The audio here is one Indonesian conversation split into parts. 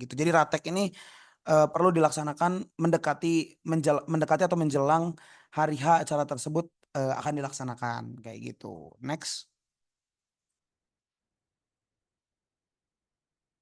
gitu. Jadi Ratek ini perlu dilaksanakan mendekati atau menjelang hari H acara tersebut akan dilaksanakan kayak gitu. Next.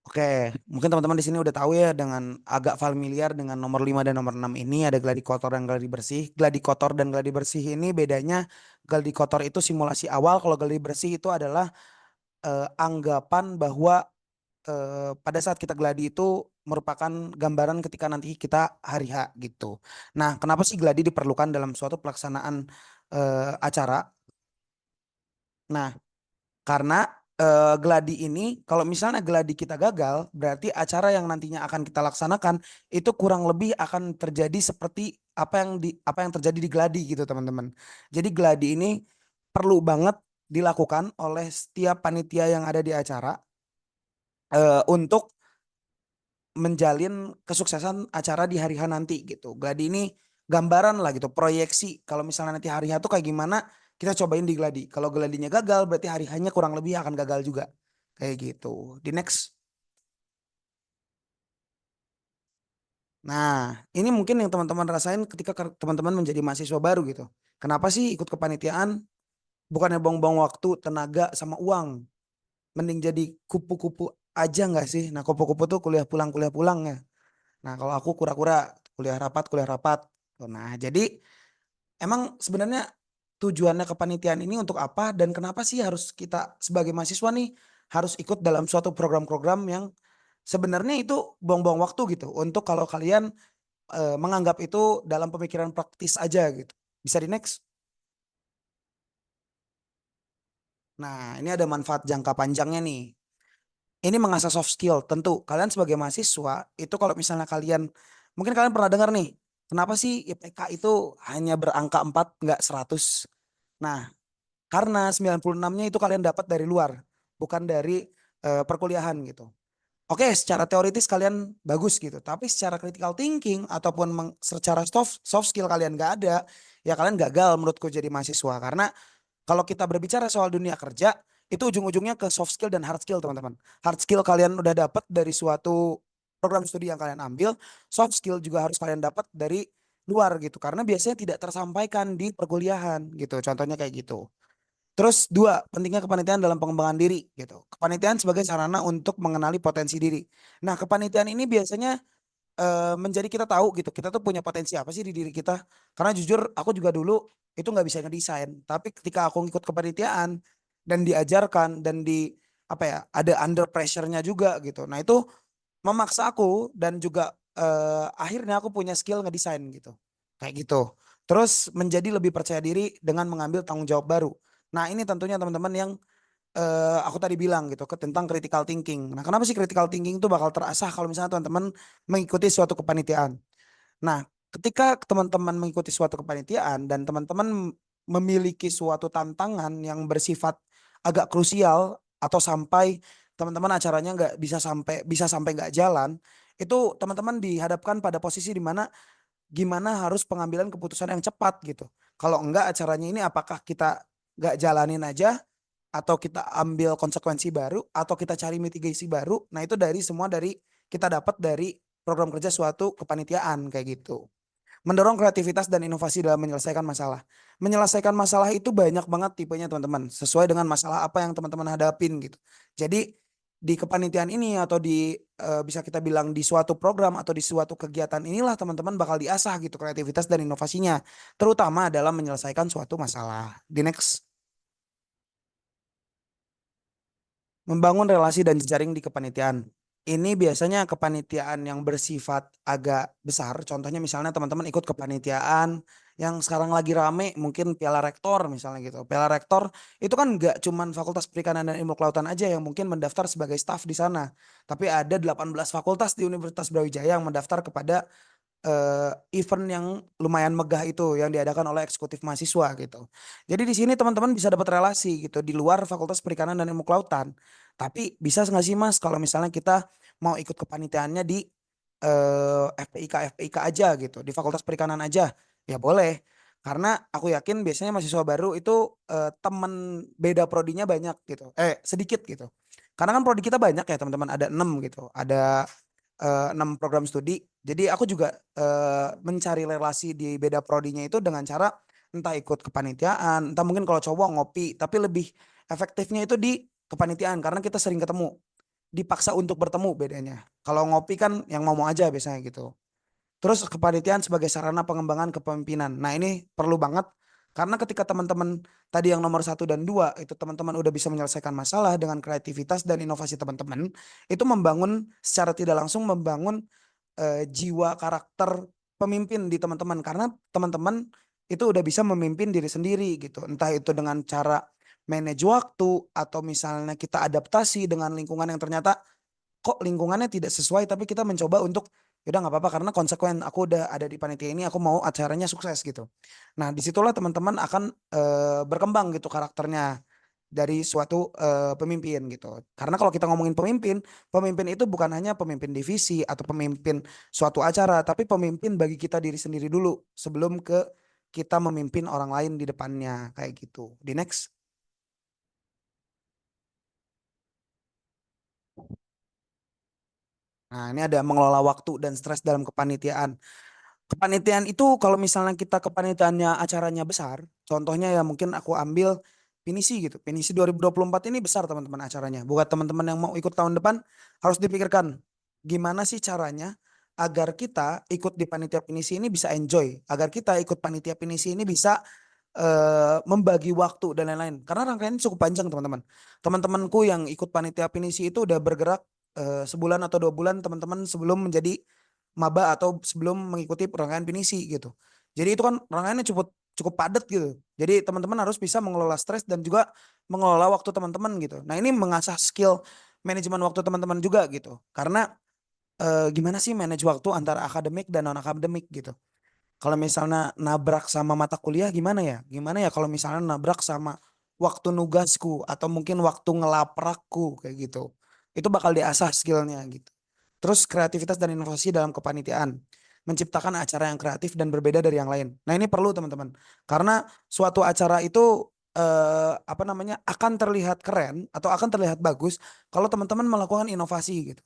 Oke, mungkin teman-teman di sini udah tahu ya dengan agak familiar dengan nomor 5 dan nomor 6 ini ada gladi kotor dan gladi bersih. Gladi kotor dan gladi bersih ini bedanya gladi kotor itu simulasi awal, kalau gladi bersih itu adalah anggapan bahwa pada saat kita gladi itu merupakan gambaran ketika nanti kita hari H gitu. Nah, kenapa sih gladi diperlukan dalam suatu pelaksanaan acara? Nah, karena gladi ini kalau misalnya gladi kita gagal, berarti acara yang nantinya akan kita laksanakan itu kurang lebih akan terjadi seperti apa yang terjadi di gladi gitu, teman-teman. Jadi gladi ini perlu banget dilakukan oleh setiap panitia yang ada di acara untuk menjalin kesuksesan acara di hari H nanti gitu. Gladi ini gambaran lah gitu, proyeksi. Kalau misalnya nanti hari H tuh kayak gimana, kita cobain di gladi. Kalau gladinya gagal, berarti hari H-nya kurang lebih akan gagal juga. Kayak gitu. Di next. Nah, ini mungkin yang teman-teman rasain ketika teman-teman menjadi mahasiswa baru gitu. Kenapa sih ikut kepanitiaan? Bukannya buang-buang waktu, tenaga, sama uang. Mending jadi kupu-kupu aja nggak sih? Nah, kupu-kupu tuh kuliah pulang ya. Nah, kalau aku kura-kura kuliah rapat, kuliah rapat. Nah, jadi emang sebenarnya tujuannya kepanitiaan ini untuk apa dan kenapa sih harus kita sebagai mahasiswa nih harus ikut dalam suatu program-program yang sebenarnya itu buang-buang waktu gitu untuk kalau kalian menganggap itu dalam pemikiran praktis aja gitu. Bisa di next. Nah, ini ada manfaat jangka panjangnya nih. Ini mengasah soft skill. Tentu kalian sebagai mahasiswa itu kalau misalnya kalian mungkin kalian pernah dengar nih, kenapa sih IPK itu hanya berangka 4 nggak 100? Nah, karena 96-nya itu kalian dapat dari luar, bukan dari perkuliahan gitu. Oke, secara teoritis kalian bagus gitu, tapi secara critical thinking ataupun secara soft skill kalian nggak ada, ya kalian gagal menurutku jadi mahasiswa. Karena kalau kita berbicara soal dunia kerja, itu ujung-ujungnya ke soft skill dan hard skill, teman-teman. Hard skill kalian udah dapat dari suatu program studi yang kalian ambil, soft skill juga harus kalian dapat dari luar gitu. Karena biasanya tidak tersampaikan di perkuliahan gitu. Contohnya kayak gitu. Terus dua, pentingnya kepanitiaan dalam pengembangan diri gitu. Kepanitiaan sebagai sarana untuk mengenali potensi diri. Nah, kepanitiaan ini biasanya menjadi kita tahu gitu kita tuh punya potensi apa sih di diri kita, karena jujur aku juga dulu itu nggak bisa ngedesain, tapi ketika aku ngikut kepanitiaan dan diajarkan dan di apa ya ada under pressure-nya juga gitu, nah itu memaksa aku dan juga akhirnya aku punya skill ngedesain gitu kayak gitu, terus menjadi lebih percaya diri dengan mengambil tanggung jawab baru. Nah ini tentunya teman-teman yang aku tadi bilang gitu tentang critical thinking. Nah, kenapa sih critical thinking itu bakal terasah kalau misalnya teman-teman mengikuti suatu kepanitiaan? Nah, ketika teman-teman mengikuti suatu kepanitiaan dan teman-teman memiliki suatu tantangan yang bersifat agak krusial atau sampai teman-teman acaranya nggak bisa sampai nggak jalan, itu teman-teman dihadapkan pada posisi di mana gimana harus pengambilan keputusan yang cepat gitu. Kalau enggak acaranya ini apakah kita nggak jalanin aja atau kita ambil konsekuensi baru atau kita cari mitigasi baru. Nah, itu dari kita dapat dari program kerja suatu kepanitiaan kayak gitu. Mendorong kreativitas dan inovasi dalam menyelesaikan masalah. Menyelesaikan masalah itu banyak banget tipenya, teman-teman, sesuai dengan masalah apa yang teman-teman hadapin gitu. Jadi di kepanitiaan ini atau di bisa kita bilang di suatu program atau di suatu kegiatan inilah teman-teman bakal diasah gitu kreativitas dan inovasinya, terutama dalam menyelesaikan suatu masalah. Di next. Membangun relasi dan jejaring di kepanitiaan. Ini biasanya kepanitiaan yang bersifat agak besar. Contohnya misalnya teman-teman ikut kepanitiaan yang sekarang lagi rame, mungkin Piala Rektor misalnya gitu. Piala Rektor itu kan nggak cuman Fakultas Perikanan dan Ilmu Kelautan aja yang mungkin mendaftar sebagai staf di sana. Tapi ada 18 fakultas di Universitas Brawijaya yang mendaftar kepada event yang lumayan megah itu yang diadakan oleh eksekutif mahasiswa gitu. Jadi di sini teman-teman bisa dapat relasi gitu di luar Fakultas Perikanan dan Ilmu Kelautan. Tapi bisa nggak sih Mas kalau misalnya kita mau ikut kepanitiaannya di FPIK aja gitu, di Fakultas Perikanan aja, ya boleh. Karena aku yakin biasanya mahasiswa baru itu temen beda prodinya banyak gitu, sedikit gitu. Karena kan prodi kita banyak ya teman-teman, ada 6 gitu, ada 6 program studi. Jadi aku juga mencari relasi di beda prodinya itu dengan cara entah ikut kepanitiaan, entah mungkin kalau cowok ngopi, tapi lebih efektifnya itu di kepanitiaan karena kita sering ketemu. Dipaksa untuk bertemu bedanya. Kalau ngopi kan yang ngomong aja biasanya gitu. Terus kepanitiaan sebagai sarana pengembangan kepemimpinan. Nah ini perlu banget karena ketika teman-teman tadi yang nomor 1 dan 2 itu teman-teman udah bisa menyelesaikan masalah dengan kreativitas dan inovasi teman-teman, itu membangun secara tidak langsung membangun jiwa karakter pemimpin di teman-teman karena teman-teman itu udah bisa memimpin diri sendiri gitu. Entah itu dengan cara manage waktu atau misalnya kita adaptasi dengan lingkungan yang ternyata kok lingkungannya tidak sesuai tapi kita mencoba untuk yaudah nggak apa-apa karena konsekuen aku udah ada di panitia ini aku mau acaranya sukses gitu. Nah disitulah teman-teman akan berkembang gitu karakternya dari suatu pemimpin gitu. Karena kalau kita ngomongin pemimpin, pemimpin itu bukan hanya pemimpin divisi atau pemimpin suatu acara, tapi pemimpin bagi kita diri sendiri dulu sebelum ke kita memimpin orang lain di depannya kayak gitu. Di next. Nah, ini ada mengelola waktu dan stres dalam kepanitiaan. Kepanitiaan itu kalau misalnya kita kepanitiaannya acaranya besar, contohnya ya mungkin aku ambil Pinisi gitu. Pinisi 2024 ini besar teman-teman acaranya. Buat teman-teman yang mau ikut tahun depan harus dipikirkan gimana sih caranya agar kita ikut di panitia Pinisi ini bisa enjoy, agar kita ikut panitia Pinisi ini bisa membagi waktu dan lain-lain. Karena rangkaiannya cukup panjang teman-teman. Teman-temanku yang ikut panitia Pinisi itu udah bergerak sebulan atau 2 bulan teman-teman sebelum menjadi maba atau sebelum mengikuti rangkaian pinisi gitu. Jadi itu kan rangkaiannya cukup cukup padat gitu. Jadi teman-teman harus bisa mengelola stres dan juga mengelola waktu teman-teman gitu. Nah ini mengasah skill manajemen waktu teman-teman juga gitu. Karena gimana sih manage waktu antara akademik dan non akademik gitu. Kalau misalnya nabrak sama mata kuliah gimana ya? Gimana ya kalau misalnya nabrak sama waktu nugasku atau mungkin waktu ngelaprakku kayak gitu. Itu bakal diasah skillnya gitu. Terus kreativitas dan inovasi dalam kepanitiaan. Menciptakan acara yang kreatif dan berbeda dari yang lain. Nah ini perlu teman-teman. Karena suatu acara itu apa namanya akan terlihat keren atau akan terlihat bagus kalau teman-teman melakukan inovasi gitu.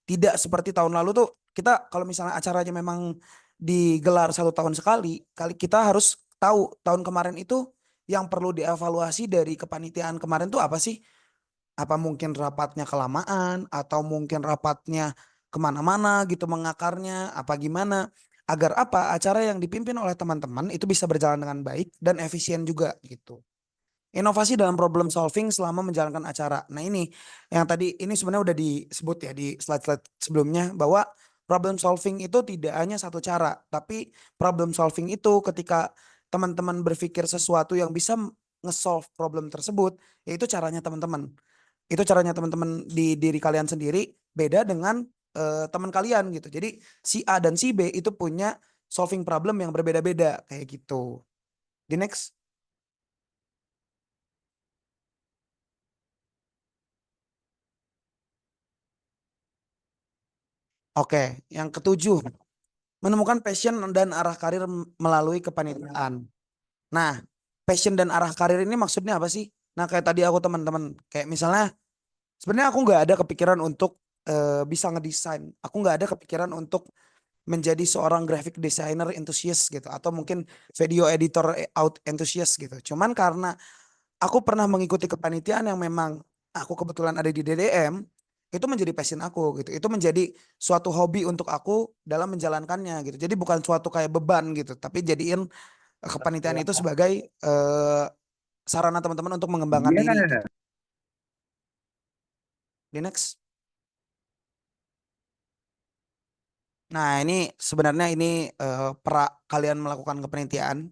Tidak seperti tahun lalu tuh kita kalau misalnya acaranya memang digelar 1 tahun sekali, kali kita harus tahu tahun kemarin itu yang perlu dievaluasi dari kepanitiaan kemarin tuh apa sih? Apa mungkin rapatnya kelamaan atau mungkin rapatnya kemana-mana gitu mengakarnya apa gimana agar apa acara yang dipimpin oleh teman-teman itu bisa berjalan dengan baik dan efisien juga gitu. Inovasi dalam problem solving selama menjalankan acara. Nah ini yang tadi ini sebenarnya udah disebut ya di slide-slide sebelumnya bahwa problem solving itu tidak hanya satu cara, tapi problem solving itu ketika teman-teman berpikir sesuatu yang bisa nge-solve problem tersebut, yaitu caranya teman-teman. Itu caranya teman-teman di diri kalian sendiri beda dengan teman kalian gitu. Jadi si A dan si B itu punya solving problem yang berbeda-beda kayak gitu. Di next. Oke, yang ketujuh, menemukan passion dan arah karir melalui kepanitiaan. Nah, passion dan arah karir ini maksudnya apa sih? Nah, kayak tadi aku teman-teman, kayak misalnya sebenarnya aku nggak ada kepikiran untuk bisa ngedesain. Aku nggak ada kepikiran untuk menjadi seorang graphic designer enthusiast gitu, atau mungkin video editor out enthusiast gitu. Cuman karena aku pernah mengikuti kepanitiaan yang memang aku kebetulan ada di DDM, itu menjadi passion aku gitu. Itu menjadi suatu hobi untuk aku dalam menjalankannya gitu. Jadi bukan suatu kayak beban gitu, tapi jadiin kepanitiaan itu sebagai sarana teman-teman untuk mengembangkan Iya kan diri ada. gitu. Di next. Nah, ini sebenarnya ini pra kalian melakukan kepanitiaan.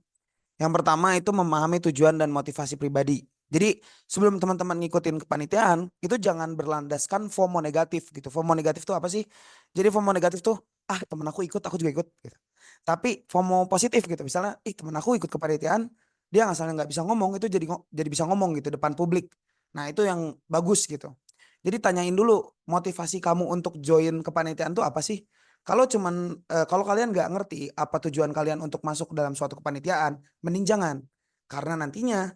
Yang pertama itu memahami tujuan dan motivasi pribadi. Jadi sebelum teman-teman ngikutin kepanitiaan, itu jangan berlandaskan FOMO negatif gitu. FOMO negatif tuh apa sih? Jadi FOMO negatif tuh, ah temen aku ikut, aku juga ikut. Gitu. Tapi FOMO positif gitu. Misalnya, ih temen aku ikut kepanitiaan, dia asalnya nggak bisa ngomong, itu jadi bisa ngomong gitu depan publik. Nah itu yang bagus gitu. Jadi tanyain dulu motivasi kamu untuk join kepanitiaan tuh apa sih? Kalau cuman kalau kalian nggak ngerti apa tujuan kalian untuk masuk dalam suatu kepanitiaan, mending jangan. Karena nantinya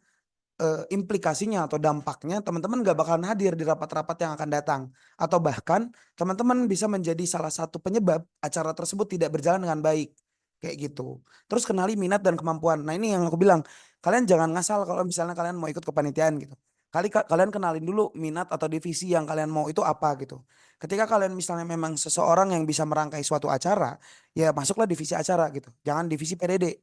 implikasinya atau dampaknya teman-teman gak bakalan hadir di rapat-rapat yang akan datang. Atau bahkan teman-teman bisa menjadi salah satu penyebab acara tersebut tidak berjalan dengan baik. Kayak gitu. Terus kenali minat dan kemampuan. Nah ini yang aku bilang. Kalian jangan ngasal kalau misalnya kalian mau ikut kepanitiaan gitu. Kalian kenalin dulu minat atau divisi yang kalian mau itu apa gitu. Ketika kalian misalnya memang seseorang yang bisa merangkai suatu acara, ya masuklah divisi acara gitu. Jangan divisi PDD.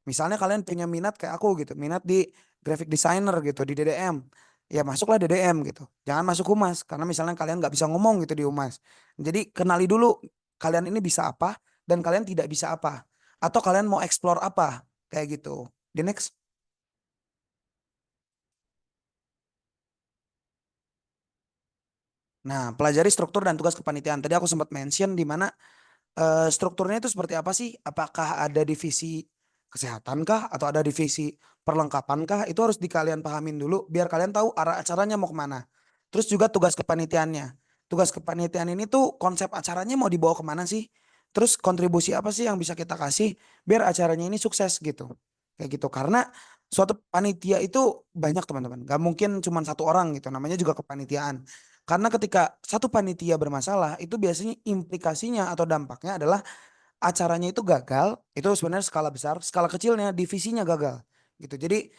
Misalnya kalian punya minat kayak aku gitu, minat di graphic designer gitu, di DDM. Ya masuklah DDM gitu. Jangan masuk humas karena misalnya kalian nggak bisa ngomong gitu di humas. Jadi kenali dulu kalian ini bisa apa dan kalian tidak bisa apa. Atau kalian mau explore apa kayak gitu. The next. Nah, pelajari struktur dan tugas kepanitiaan. Tadi aku sempat mention di mana strukturnya itu seperti apa sih? Apakah ada divisi kesehatan kah atau ada divisi perlengkapan kah? Itu harus kalian pahamin dulu biar kalian tahu arah acaranya mau kemana. Terus juga tugas kepanitiaannya. Tugas kepanitiaan ini tuh konsep acaranya mau dibawa kemana sih? Terus kontribusi apa sih yang bisa kita kasih biar acaranya ini sukses gitu. Kayak gitu. Karena suatu panitia itu banyak teman-teman. Gak mungkin cuma satu orang gitu. Namanya juga kepanitiaan. Karena ketika satu panitia bermasalah, itu biasanya implikasinya atau dampaknya adalah acaranya itu gagal. Itu sebenarnya skala besar, skala kecilnya divisinya gagal. Gitu. Jadi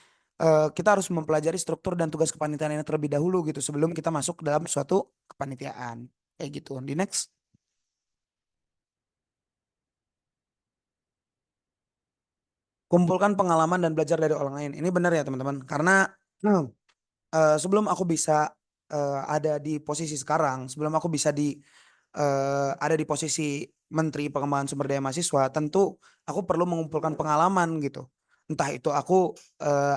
kita harus mempelajari struktur dan tugas kepanitiaan ini terlebih dahulu gitu sebelum kita masuk dalam suatu kepanitiaan. Kayak gitu. Di next. Kumpulkan pengalaman dan belajar dari orang lain. Ini benar ya teman-teman. Karena sebelum aku bisa ada di posisi sekarang, sebelum aku bisa ada di posisi Menteri Pengembangan Sumber Daya Mahasiswa, tentu aku perlu mengumpulkan pengalaman gitu. Entah itu aku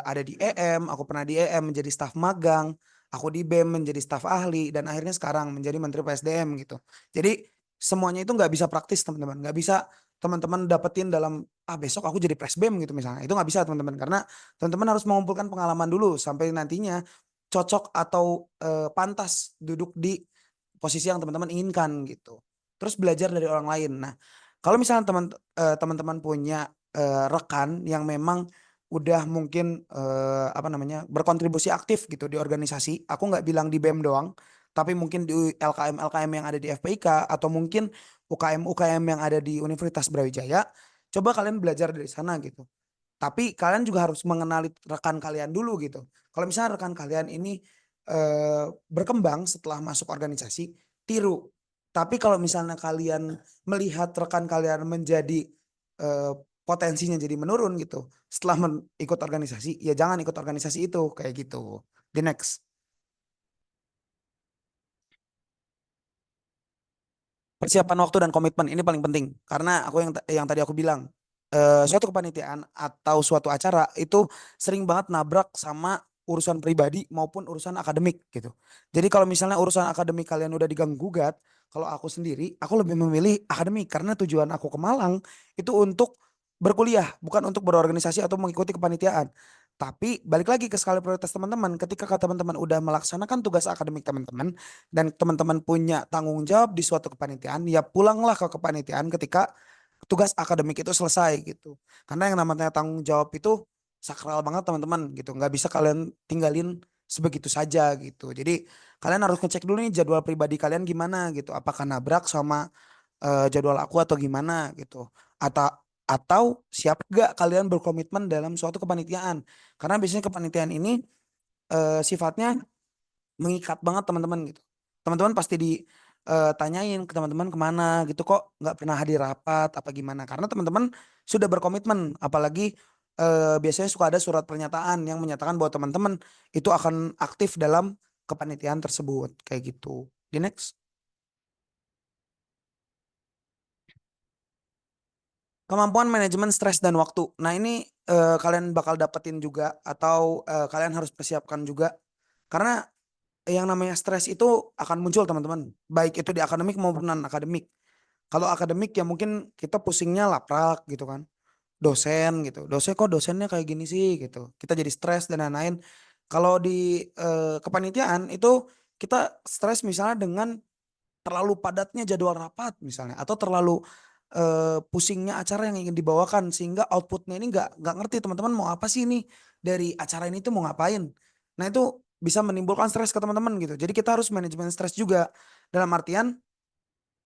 ada di EM, aku pernah di EM menjadi staf magang, aku di BEM menjadi staf ahli, dan akhirnya sekarang menjadi Menteri PSDM gitu. Jadi semuanya itu nggak bisa praktis teman-teman, nggak bisa teman-teman dapetin dalam besok aku jadi presbem gitu misalnya. Itu nggak bisa teman-teman karena teman-teman harus mengumpulkan pengalaman dulu sampai nantinya cocok atau pantas duduk di posisi yang teman-teman inginkan gitu. Terus belajar dari orang lain. Nah, kalau misalnya teman-teman punya rekan yang memang udah mungkin apa namanya berkontribusi aktif gitu di organisasi. Aku nggak bilang di BEM doang, tapi mungkin di LKM-LKM yang ada di FPIK atau mungkin UKM-UKM yang ada di Universitas Brawijaya. Coba kalian belajar dari sana gitu. Tapi kalian juga harus mengenali rekan kalian dulu gitu. Kalau misalnya rekan kalian ini berkembang setelah masuk organisasi, tiru. Tapi kalau misalnya kalian melihat rekan kalian menjadi eh, potensinya jadi menurun gitu, setelah ikut organisasi, ya jangan ikut organisasi itu kayak gitu. The next. Persiapan waktu dan komitmen ini paling penting karena aku yang tadi aku bilang suatu kepanitiaan atau suatu acara itu sering banget nabrak sama urusan pribadi maupun urusan akademik gitu. Jadi kalau misalnya urusan akademik kalian udah diganggu gugat, kalau aku sendiri aku lebih memilih akademik karena tujuan aku ke Malang itu untuk berkuliah, bukan untuk berorganisasi atau mengikuti kepanitiaan. Tapi balik lagi ke skala prioritas teman-teman. Ketika teman-teman udah melaksanakan tugas akademik teman-teman dan teman-teman punya tanggung jawab di suatu kepanitiaan, ya pulanglah ke kepanitiaan ketika tugas akademik itu selesai gitu. Karena yang namanya tanggung jawab itu sakral banget teman-teman gitu. Nggak bisa kalian tinggalin sebegitu saja gitu. Jadi kalian harus ngecek dulu nih jadwal pribadi kalian gimana gitu. Apakah nabrak sama jadwal aku atau gimana gitu. Atau siap gak kalian berkomitmen dalam suatu kepanitiaan. Karena biasanya kepanitiaan ini sifatnya mengikat banget teman-teman gitu. Teman-teman pasti ditanyain ke teman-teman kemana gitu kok nggak pernah hadir rapat apa gimana karena teman-teman sudah berkomitmen apalagi biasanya suka ada surat pernyataan yang menyatakan bahwa teman-teman itu akan aktif dalam kepanitiaan tersebut kayak gitu. Di next. Kemampuan manajemen stres dan waktu. Nah ini kalian bakal dapetin juga atau kalian harus persiapkan juga karena yang namanya stres itu akan muncul teman-teman. Baik itu di akademik maupun non akademik. Kalau akademik ya mungkin kita pusingnya laprak gitu kan. Dosen gitu. Dosen kok dosennya kayak gini sih gitu. Kita jadi stres dan lain-lain. Kalau di kepanitiaan itu kita stres misalnya dengan terlalu padatnya jadwal rapat misalnya atau terlalu pusingnya acara yang ingin dibawakan sehingga outputnya ini nggak ngerti teman-teman mau apa sih ini dari acara ini tuh mau ngapain. Nah itu bisa menimbulkan stres ke teman-teman gitu. Jadi kita harus manajemen stres juga dalam artian